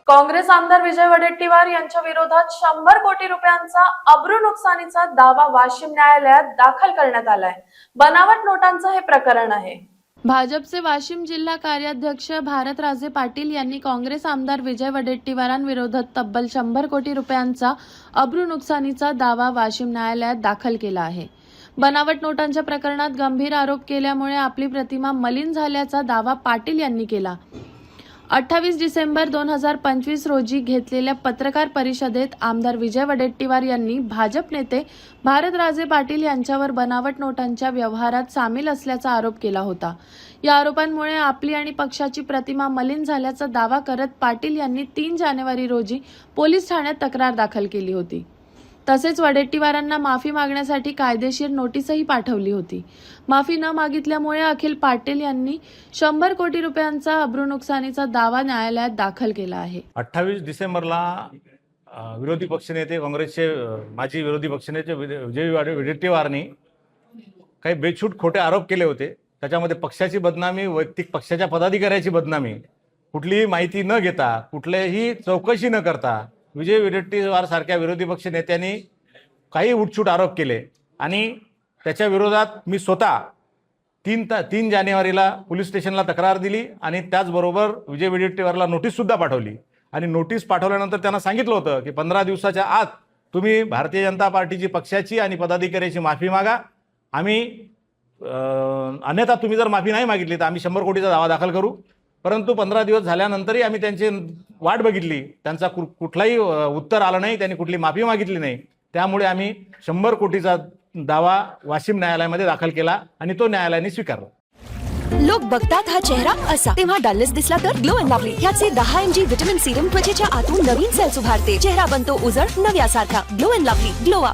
काँग्रेस आमदार विजय वडेट्टीवार यांच्या विरोधात 100 कोटी रुपयांचा अब्रू नुकसानीचा दावा वाशिम न्यायालयात दाखल करण्यात आलाय। बनावट नोटांचं हे प्रकरण आहे। भाजपचे वाशिम जिल्हा कार्याध्यक्ष भारतराजे पाटील यांनी काँग्रेस आमदार विजय वडेट्टीवारांविरोधात तब्बल 100 कोटी रुपयांचा अब्रू नुकसानीचा दावा वाशिम न्यायालयात दाखल केला आहे। बनावट नोटांच्या प्रकरणात गंभीर आरोप केल्यामुळे आपली प्रतिमा मलिन झाल्याचा दावा पाटील यांनी केला। 28 डिसेंबर 2025 रोजी घेतलेल्या पत्रकार परिषदेत आमदार विजय वडेट्टीवार यांनी भाजप नेते भारतराजे पाटील यांच्यावर बनावट नोटांच्या व्यवहारात सामील असल्याचा आरोप केला होता। या आरोपांमुळे आपली आणि पक्षाची प्रतिमा मलिन झाल्याचा दावा करत पाटील यांनी 3 जानेवारी रोजी पोलीस ठाण्यात तक्रार दाखल केली होती। तसेच वडेट्टीवारांना माफी मागण्यासाठी कायदेशीर नोटीसही पाठवली होती। माफी न मागितल्यामुळे अखिल पाटील यांनी 100 कोटी रुपयांचा अब्रू नुकसानीचा दावा न्यायालयात दाखल केला आहे। 28 डिसेंबरला विरोधी पक्षनेते काँग्रेसचे माजी विरोधी पक्षनेते विजय वडेट्टीवारांनी काही बेछूट खोटे आरोप केले होते। त्याच्यामध्ये पक्षाची बदनामी, वैयक्तिक पक्षाच्या पदाधिकाऱ्याची बदनामी, कुठलीही माहिती न घेता, कुठलीही चौकशी न करता विजय वडेट्टीवार सारख्या विरोधी पक्ष नेत्यांनी काही उठसूट आरोप केले आणि त्याच्या विरोधात मी स्वतः 3 जानेवारीला पोलीस स्टेशनला तक्रार दिली आणि त्याचबरोबर विजय वडेट्टीवारला नोटीससुद्धा पाठवली। आणि नोटीस पाठवल्यानंतर त्यांना सांगितलं होतं की 15 दिवसाच्या आत तुम्ही भारतीय जनता पार्टीची पक्षाची आणि पदाधिकाऱ्याची माफी मागा, आम्ही अन्यथा तुम्ही जर माफी नाही मागितली तर आम्ही 100 कोटीचा दावा दाखल करू। परंतु 15 दिवस झाल्यानंतरही आम्ही त्यांची वाट बघितली, त्यांचा कुठलाही उत्तर आलं नाही, त्यांनी कुठली माफी मागितली नाही। त्यामुळे आम्ही 100 कोटीचा दावा वाशिम न्यायालयामध्ये दाखल केला आणि तो न्यायालयाने स्वीकारला। लोक बघतात हा चेहरा असा, तेव्हा डलनेस दिसला तर ग्लो अँड लवली ह्याचे 10 mg विटामिन सीरम त्वचेच्या आतून नवीन सेल्स उभारते, चेहरा बनतो उजळ नव्यासारखा। Glow and lovely, glow up.